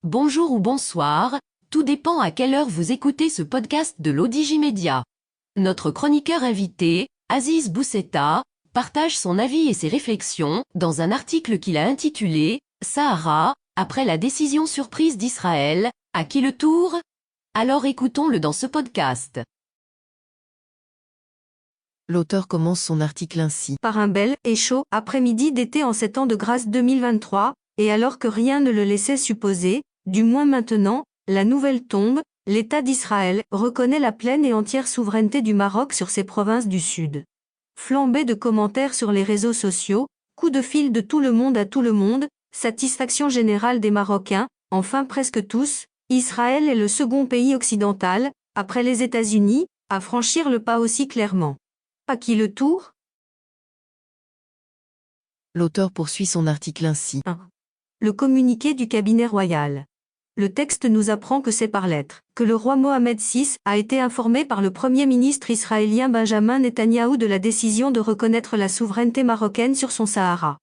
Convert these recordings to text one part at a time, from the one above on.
Bonjour ou bonsoir, tout dépend à quelle heure vous écoutez ce podcast de l'ODJ Média. Notre chroniqueur invité, Aziz Boussetta, partage son avis et ses réflexions dans un article qu'il a intitulé « Sahara, après la décision surprise d'Israël, à qui le tour ?» Alors écoutons-le dans ce podcast. L'auteur commence son article ainsi. Par un bel et chaud après-midi d'été en 7 ans de grâce 2023, et alors que rien ne le laissait supposer, du moins maintenant, la nouvelle tombe, l'État d'Israël reconnaît la pleine et entière souveraineté du Maroc sur ses provinces du Sud. Flambée de commentaires sur les réseaux sociaux, coup de fil de tout le monde à tout le monde, satisfaction générale des Marocains, enfin presque tous, Israël est le second pays occidental, après les États-Unis, à franchir le pas aussi clairement. À qui le tour ? L'auteur poursuit son article ainsi. 1. Le communiqué du cabinet royal. Le texte nous apprend que c'est par lettre que le roi Mohamed VI a été informé par le Premier ministre israélien Benjamin Netanyahou de la décision de reconnaître la souveraineté marocaine sur son Sahara.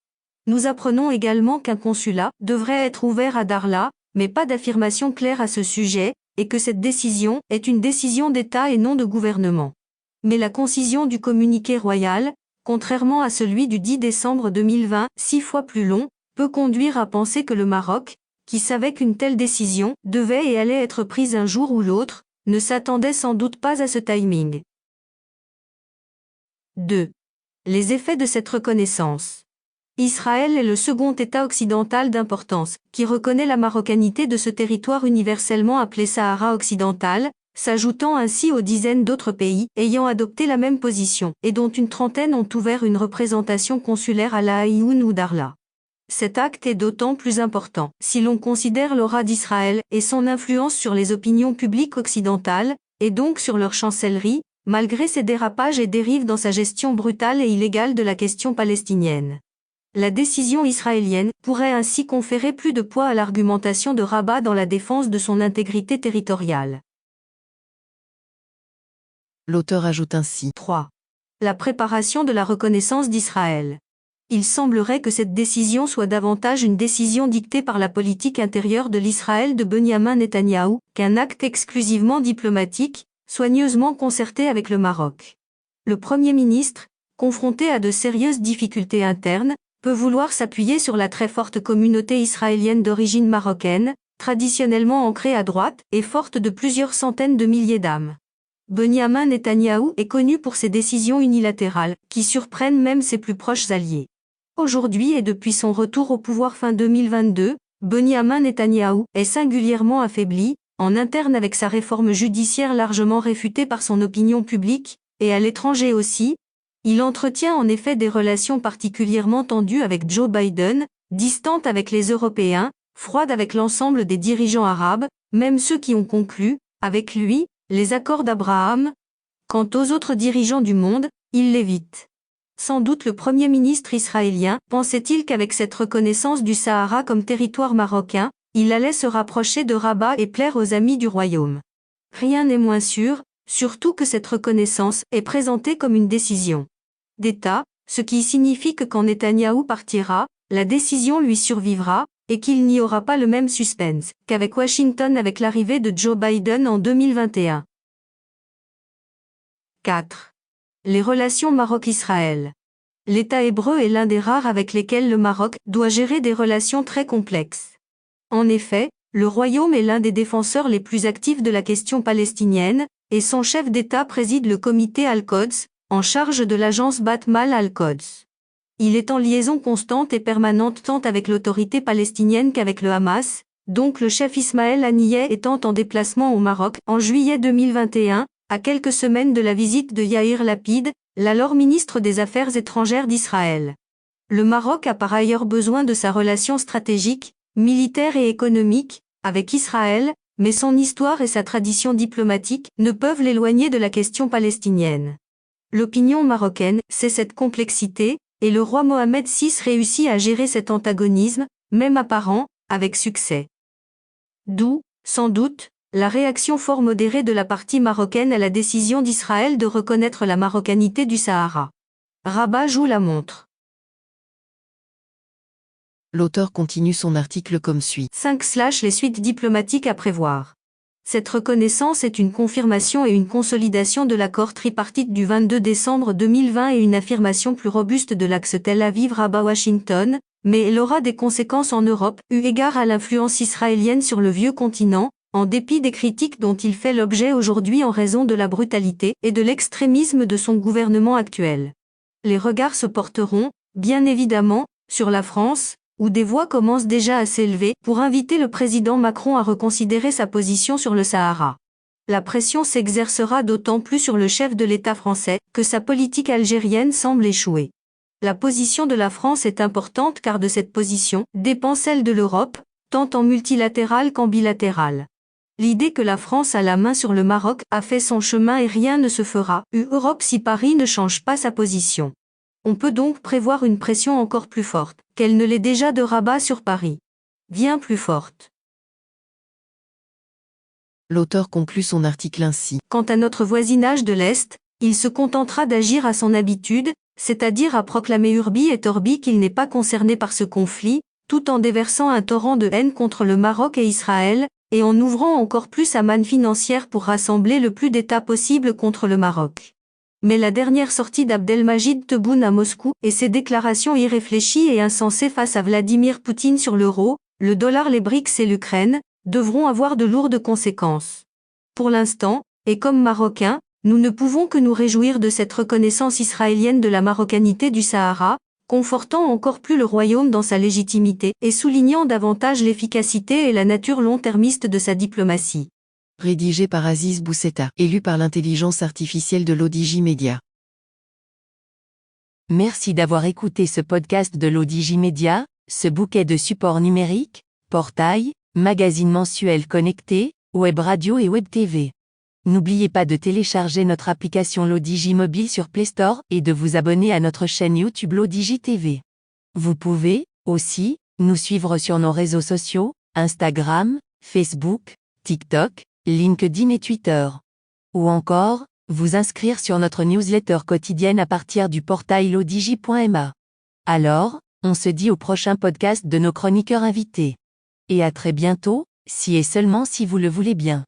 Nous apprenons également qu'un consulat devrait être ouvert à Darla, mais pas d'affirmation claire à ce sujet, et que cette décision est une décision d'État et non de gouvernement. Mais la concision du communiqué royal, contrairement à celui du 10 décembre 2020, 6 fois plus long, peut conduire à penser que le Maroc, qui savait qu'une telle décision devait et allait être prise un jour ou l'autre, ne s'attendait sans doute pas à ce timing. 2. Les effets de cette reconnaissance. Israël est le second État occidental d'importance, qui reconnaît la marocanité de ce territoire universellement appelé Sahara occidental, s'ajoutant ainsi aux dizaines d'autres pays ayant adopté la même position, et dont une trentaine ont ouvert une représentation consulaire à La Haïoun ou Darla. Cet acte est d'autant plus important si l'on considère l'aura d'Israël et son influence sur les opinions publiques occidentales, et donc sur leur chancellerie, malgré ses dérapages et dérives dans sa gestion brutale et illégale de la question palestinienne. La décision israélienne pourrait ainsi conférer plus de poids à l'argumentation de Rabat dans la défense de son intégrité territoriale. L'auteur ajoute ainsi. 3. La préparation de la reconnaissance d'Israël. Il semblerait que cette décision soit davantage une décision dictée par la politique intérieure de l'Israël de Benyamin Netanyahou qu'un acte exclusivement diplomatique, soigneusement concerté avec le Maroc. Le Premier ministre, confronté à de sérieuses difficultés internes, peut vouloir s'appuyer sur la très forte communauté israélienne d'origine marocaine, traditionnellement ancrée à droite et forte de plusieurs centaines de milliers d'âmes. Benyamin Netanyahou est connu pour ses décisions unilatérales, qui surprennent même ses plus proches alliés. Aujourd'hui et depuis son retour au pouvoir fin 2022, Benyamin Netanyahou est singulièrement affaibli, en interne avec sa réforme judiciaire largement réfutée par son opinion publique, et à l'étranger aussi. Il entretient en effet des relations particulièrement tendues avec Joe Biden, distantes avec les Européens, froides avec l'ensemble des dirigeants arabes, même ceux qui ont conclu, avec lui, les accords d'Abraham. Quant aux autres dirigeants du monde, il l'évite. Sans doute le Premier ministre israélien pensait-il qu'avec cette reconnaissance du Sahara comme territoire marocain, il allait se rapprocher de Rabat et plaire aux amis du royaume. Rien n'est moins sûr, surtout que cette reconnaissance est présentée comme une décision d'État, ce qui signifie que quand Netanyahou partira, la décision lui survivra, et qu'il n'y aura pas le même suspense qu'avec Washington avec l'arrivée de Joe Biden en 2021. 4. Les relations Maroc-Israël. L'État hébreu est l'un des rares avec lesquels le Maroc doit gérer des relations très complexes. En effet, le royaume est l'un des défenseurs les plus actifs de la question palestinienne, et son chef d'État préside le comité Al-Quds, en charge de l'agence Bat Mal Al-Quds. Il est en liaison constante et permanente tant avec l'autorité palestinienne qu'avec le Hamas, donc le chef Ismaël Haniyeh étant en déplacement au Maroc en juillet 2021, à quelques semaines de la visite de Yair Lapid, l'alors ministre des Affaires étrangères d'Israël. Le Maroc a par ailleurs besoin de sa relation stratégique, militaire et économique, avec Israël, mais son histoire et sa tradition diplomatique ne peuvent l'éloigner de la question palestinienne. L'opinion marocaine sait cette complexité, et le roi Mohamed VI réussit à gérer cet antagonisme, même apparent, avec succès. D'où, sans doute, la réaction fort modérée de la partie marocaine à la décision d'Israël de reconnaître la marocanité du Sahara. Rabat joue la montre. L'auteur continue son article comme suit. 5. Les suites diplomatiques à prévoir. Cette reconnaissance est une confirmation et une consolidation de l'accord tripartite du 22 décembre 2020 et une affirmation plus robuste de l'axe Tel Aviv-Rabat-Washington, mais elle aura des conséquences en Europe, eu égard à l'influence israélienne sur le vieux continent, en dépit des critiques dont il fait l'objet aujourd'hui en raison de la brutalité et de l'extrémisme de son gouvernement actuel. Les regards se porteront, bien évidemment, sur la France, où des voix commencent déjà à s'élever pour inviter le président Macron à reconsidérer sa position sur le Sahara. La pression s'exercera d'autant plus sur le chef de l'État français que sa politique algérienne semble échouer. La position de la France est importante car de cette position dépend celle de l'Europe, tant en multilatéral qu'en bilatéral. L'idée que la France a la main sur le Maroc a fait son chemin et rien ne se fera, Europe si Paris ne change pas sa position. On peut donc prévoir une pression encore plus forte, qu'elle ne l'est déjà de Rabat sur Paris. Bien plus forte. L'auteur conclut son article ainsi. Quant à notre voisinage de l'Est, il se contentera d'agir à son habitude, c'est-à-dire à proclamer urbi et orbi qu'il n'est pas concerné par ce conflit, tout en déversant un torrent de haine contre le Maroc et Israël, et en ouvrant encore plus sa manne financière pour rassembler le plus d'États possible contre le Maroc. Mais la dernière sortie d'Abdelmajid Tebboune à Moscou et ses déclarations irréfléchies et insensées face à Vladimir Poutine sur l'euro, le dollar, les BRICS et l'Ukraine, devront avoir de lourdes conséquences. Pour l'instant, et comme Marocains, nous ne pouvons que nous réjouir de cette reconnaissance israélienne de la marocanité du Sahara, confortant encore plus le royaume dans sa légitimité et soulignant davantage l'efficacité et la nature long-termiste de sa diplomatie. Rédigé par Aziz Boussetta, élu par l'intelligence artificielle de l'ODJ Media. Merci d'avoir écouté ce podcast de l'ODJ Media, ce bouquet de supports numériques, portail, magazine mensuel connecté, web radio et web TV. N'oubliez pas de télécharger notre application l'ODJ Mobile sur Play Store et de vous abonner à notre chaîne YouTube l'ODJ TV. Vous pouvez, aussi, nous suivre sur nos réseaux sociaux, Instagram, Facebook, TikTok, LinkedIn et Twitter. Ou encore, vous inscrire sur notre newsletter quotidienne à partir du portail l'odj.ma. Alors, on se dit au prochain podcast de nos chroniqueurs invités. Et à très bientôt, si et seulement si vous le voulez bien.